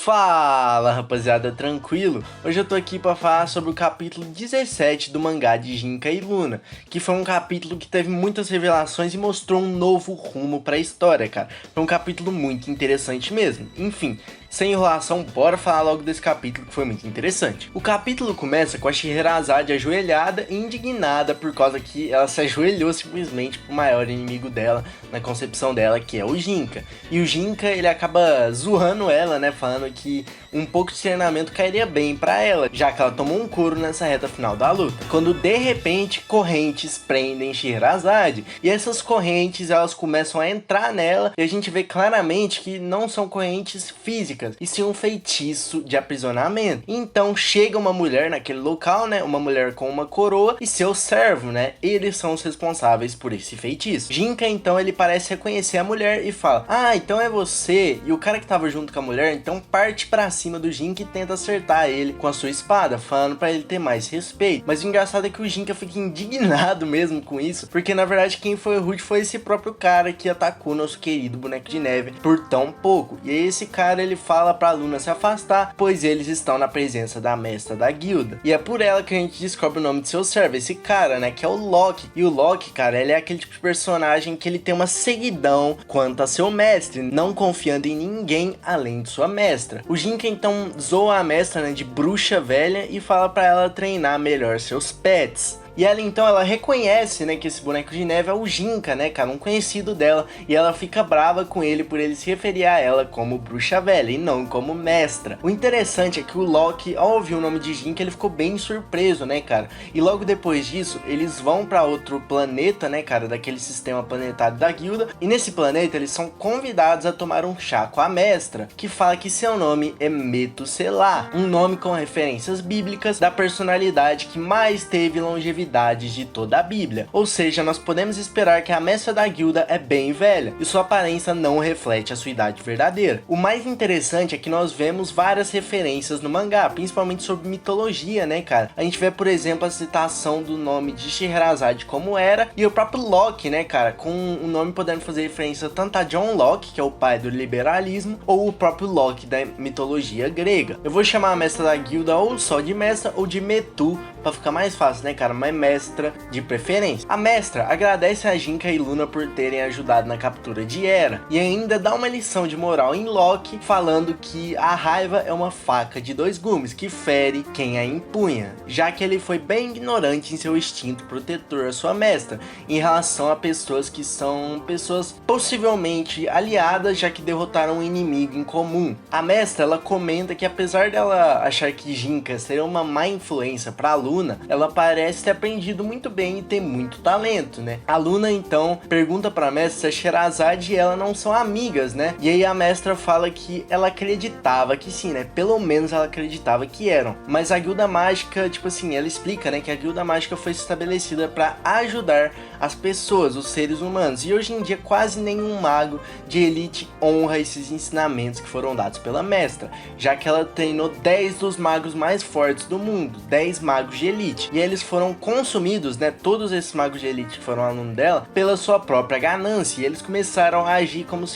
Fala rapaziada, tranquilo? Hoje eu tô aqui pra falar sobre o capítulo 17 do mangá de Jinka e Luna, que foi um capítulo que teve muitas revelações e mostrou um novo rumo pra história, cara. Foi um capítulo muito interessante mesmo. Enfim, sem enrolação, bora falar logo desse capítulo que foi muito interessante. O capítulo começa com a Scheherazade ajoelhada e indignada por causa que ela se ajoelhou simplesmente pro maior inimigo dela, na concepção dela, que é o Jinka. E o Jinka, ele acaba zoando ela, né, falando que um pouco de treinamento cairia bem pra ela, já que ela tomou um couro nessa reta final da luta. Quando de repente correntes prendem Scheherazade, e essas correntes elas começam a entrar nela, e a gente vê claramente que não são correntes físicas, e sim um feitiço de aprisionamento. Então chega uma mulher naquele local, né, uma mulher com uma coroa e seu servo, né, eles são os responsáveis por esse feitiço. Jinka então ele parece reconhecer a mulher e fala: ah, então é você. E o cara que tava junto com a mulher então parte pra cima do Jinka e tenta acertar ele com a sua espada, falando pra ele ter mais respeito. Mas o engraçado é que o Jinka fica indignado mesmo com isso, porque na verdade quem foi rude foi esse próprio cara que atacou nosso querido boneco de neve por tão pouco. E aí esse cara ele fala pra Luna se afastar, pois eles estão na presença da mestra da guilda. E é por ela que a gente descobre o nome de seu servo, esse cara, né, que é o Loki. E o Loki, cara, ele é aquele tipo de personagem que ele tem uma seguidão quanto a seu mestre, não confiando em ninguém além de sua mestra. O Jinka então zoa a mestra, né, de bruxa velha e fala pra ela treinar melhor seus pets. E ela então, ela reconhece, né, que esse boneco de neve é o Jinka, né, cara, um conhecido dela. E ela fica brava com ele por ele se referir a ela como bruxa velha e não como mestra. O interessante é que o Loki, ao ouvir o nome de Jinka, ele ficou bem surpreso, né, cara. E logo depois disso, eles vão pra outro planeta, né, cara, daquele sistema planetário da guilda. E nesse planeta, eles são convidados a tomar um chá com a mestra, que fala que seu nome é Metusela, um nome com referências bíblicas da personalidade que mais teve longevidade de toda a Bíblia. Ou seja, nós podemos esperar que a mestra da guilda é bem velha e sua aparência não reflete a sua idade verdadeira. O mais interessante é que nós vemos várias referências no mangá, principalmente sobre mitologia, né, cara? A gente vê, por exemplo, a citação do nome de Scheherazade como Hera, e o próprio Loki, né, cara, com o nome podendo fazer referência tanto a John Locke, que é o pai do liberalismo, ou o próprio Loki da mitologia grega. Eu vou chamar a mestra da guilda ou só de mestra ou de Metu, pra ficar mais fácil, né, cara? Mas mestra de preferência. A mestra agradece a Jinka e Luna por terem ajudado na captura de Hera, e ainda dá uma lição de moral em Loki, falando que a raiva é uma faca de dois gumes que fere quem a empunha, já que ele foi bem ignorante em seu instinto protetor à sua mestra, em relação a pessoas que são pessoas possivelmente aliadas, já que derrotaram um inimigo em comum. A mestra, ela comenta que apesar dela achar que Jinka seria uma má influência pra Luna, ela parece ter aprendido muito bem e tem muito talento, né? A Luna então pergunta pra mestra se a Scheherazade e ela não são amigas, né? E aí a mestra fala que ela acreditava que sim, né? Pelo menos ela acreditava que eram. Mas a guilda mágica, tipo assim, ela explica, né, que a guilda mágica foi estabelecida pra ajudar as pessoas, os seres humanos. E hoje em dia quase nenhum mago de elite honra esses ensinamentos que foram dados pela mestra, já que ela treinou 10 dos magos mais fortes do mundo, 10 magos de elite. E eles foram consumidos, né, todos esses magos de elite que foram alunos dela, pela sua própria ganância. E eles começaram a agir como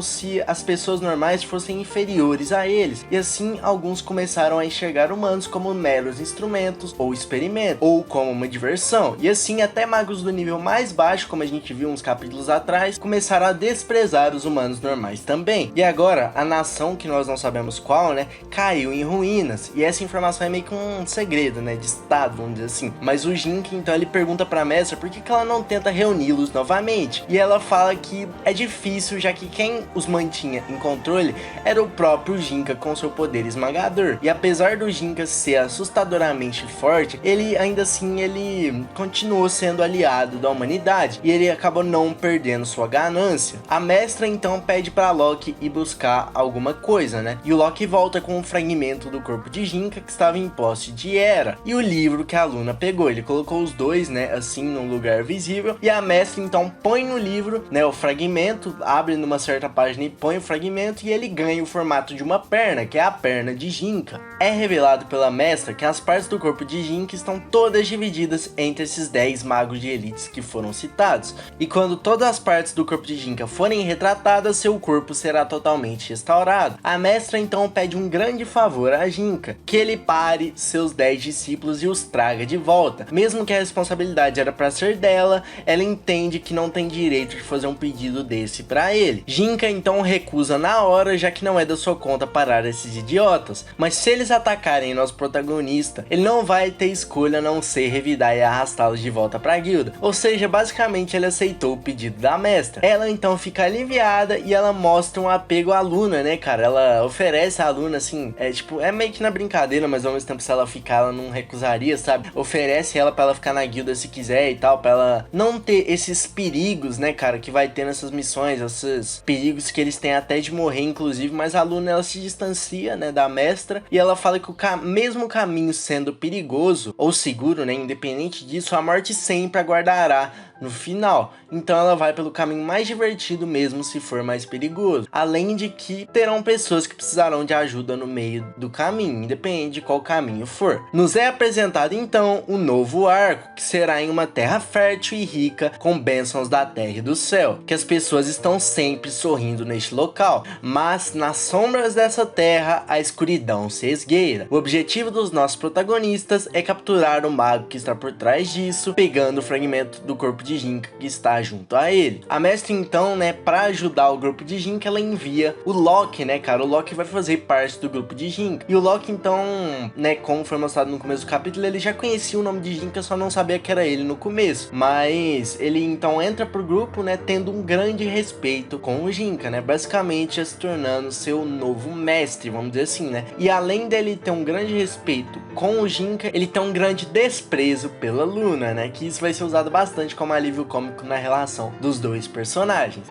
se as pessoas normais fossem inferiores a eles. E assim, alguns começaram a enxergar humanos como meros instrumentos ou experimentos, ou como uma diversão. E assim, até magos do nível mais baixo, como a gente viu uns capítulos atrás, começaram a desprezar os humanos normais também. E agora, a nação, que nós não sabemos qual, né, caiu em ruínas. E essa informação é meio que um segredo, né, de estado, vamos dizer assim. Mas o Jinka, então, ele pergunta pra mestra por que ela não tenta reuni-los novamente. E ela fala que é difícil, já que quem os mantinha em controle era o próprio Jinka com seu poder esmagador. E apesar do Jinka ser assustadoramente forte, ele ainda assim, ele continuou sendo aliado da humanidade. E ele acabou não perdendo sua ganância. A mestra, então, pede pra Loki ir buscar alguma coisa, né? E o Loki volta com um fragmento do corpo de Jinka que estava em posse de Hera. e o livro que a Luna pegou. Ele colocou os dois, né, assim, num lugar visível, e a mestra então põe no livro, né, o fragmento, abre numa certa página e põe o fragmento, e ele ganha o formato de uma perna, que é a perna de Jinka. É revelado pela mestra que as partes do corpo de Jinka estão todas divididas entre esses 10 magos de elites que foram citados, e quando todas as partes do corpo de Jinka forem retratadas, seu corpo será totalmente restaurado. A mestra então pede um grande favor a Jinka, que ele pare seus 10 discípulos e os traga de volta. Mesmo que a responsabilidade era para ser dela, ela entende que não tem direito de fazer um pedido desse para ele. Jinka então recusa na hora, já que não é da sua conta parar esses idiotas, mas se eles atacarem nosso protagonista, ele não vai ter escolha a não ser revidar e arrastá-los de volta pra guilda. Ou seja, basicamente ele aceitou o pedido da mestra. Ela então fica aliviada e ela mostra um apego à Luna, né, cara? Ela oferece a Luna, assim, é meio que na brincadeira, mas ao mesmo tempo se ela ficar, ela não recusaria, sabe? Oferece ela pra ela ficar na guilda se quiser e tal, pra ela não ter esses perigos, né, cara, que vai ter nessas missões, esses perigos que eles têm até de morrer, inclusive, mas a Luna, ela se distancia, né, da mestra, e ela fala que mesmo o caminho sendo perigoso ou seguro, né, independente disso, a morte sempre aguardará no final. Então ela vai pelo caminho mais divertido mesmo se for mais perigoso. Além de que terão pessoas que precisarão de ajuda no meio do caminho, independente de qual caminho for. Nos é apresentado então o novo arco, que será em uma terra fértil e rica com bênçãos da terra e do céu, que as pessoas estão sempre sorrindo neste local, mas nas sombras dessa terra a escuridão se esgueira. O objetivo dos nossos protagonistas é capturar o mago que está por trás disso, pegando o fragmento do corpo de Jinka que está junto a ele. A mestra então, né, para ajudar o grupo de Jinka, ela envia o Loki, né, cara? O Loki vai fazer parte do grupo de Jinka. E o Loki então, né, como foi mostrado no começo do capítulo, ele já conhecia o nome de Jinka, só não sabia que era ele no começo. Mas ele então entra pro grupo, né, tendo um grande respeito com o Jinka, né? Basicamente se tornando seu novo mestre, vamos dizer assim, né? E além dele ter um grande respeito com o Jinka, ele tem um grande desprezo pela Luna, né? Que isso vai ser usado bastante como alívio cômico na relação dos dois personagens.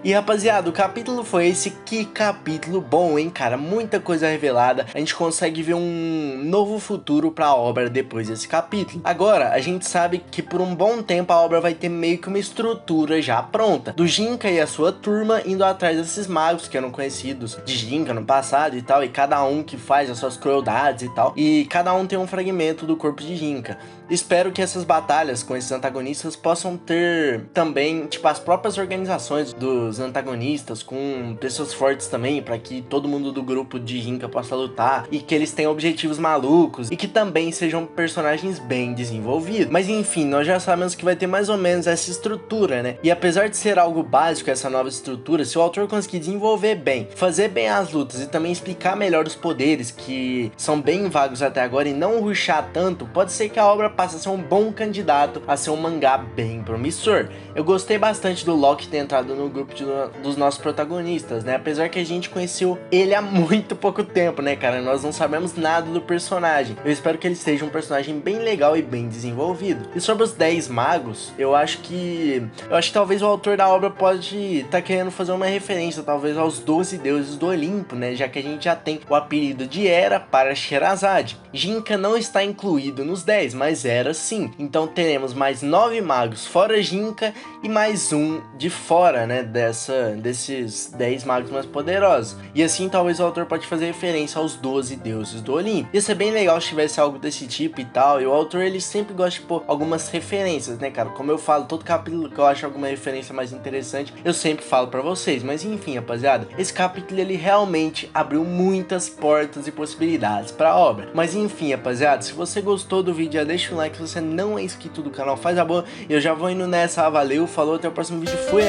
E rapaziada, o capítulo foi esse. Que capítulo bom, hein, cara? Muita coisa revelada. A gente consegue ver um novo futuro pra obra depois desse capítulo. Agora, a gente sabe que por um bom tempo a obra vai ter meio que uma estrutura já pronta, do Jinka e a sua turma indo atrás desses magos que eram conhecidos de Jinka no passado e tal, e cada um que faz as suas crueldades e tal, e cada um tem um fragmento do corpo de Jinka. Espero que essas batalhas com esses antagonistas possam ter também, tipo, as próprias organizações dos antagonistas, com pessoas fortes também, para que todo mundo do grupo de Jinka possa lutar, e que eles tenham objetivos malucos, e que também sejam personagens bem desenvolvidos. Mas enfim, nós já sabemos que vai ter mais ou menos essa estrutura, né? E apesar de ser algo básico essa nova estrutura, se o autor conseguir desenvolver bem, fazer bem as lutas e também explicar melhor os poderes, que são bem vagos até agora, e não rushar tanto, pode ser que a obra passe a ser um bom candidato a ser um mangá bem promissor. Eu gostei bastante do Loki ter entrado no grupo dos nossos protagonistas, né? Apesar que a gente conheceu ele há muito pouco tempo, né, cara? Nós não sabemos nada do personagem. Eu espero que ele seja um personagem bem legal e bem desenvolvido. E sobre os 10 magos, eu acho que talvez o autor da obra pode estar querendo fazer uma referência, talvez, aos 12 deuses do Olimpo, né? Já que a gente já tem o apelido de Hera para Sherazade. Jinka não está incluído nos 10, mas Hera sim. Então teremos mais 9 magos fora Jinka e mais um de fora, né, desses 10 magos mais poderosos. E assim talvez o autor pode fazer referência aos 12 deuses do Olimpo. Ia ser bem legal se tivesse algo desse tipo e tal. E o autor, ele sempre gosta de pôr algumas referências, né, cara? Como eu falo, todo capítulo que eu acho alguma referência mais interessante, eu sempre falo pra vocês. Mas enfim, rapaziada, esse capítulo, ele realmente abriu muitas portas e possibilidades pra obra. Mas enfim, rapaziada, se você gostou do vídeo, já deixa um like. Se você não é inscrito do canal, faz a boa. Eu já vou indo nessa. Valeu, falou, até o próximo vídeo. Fui!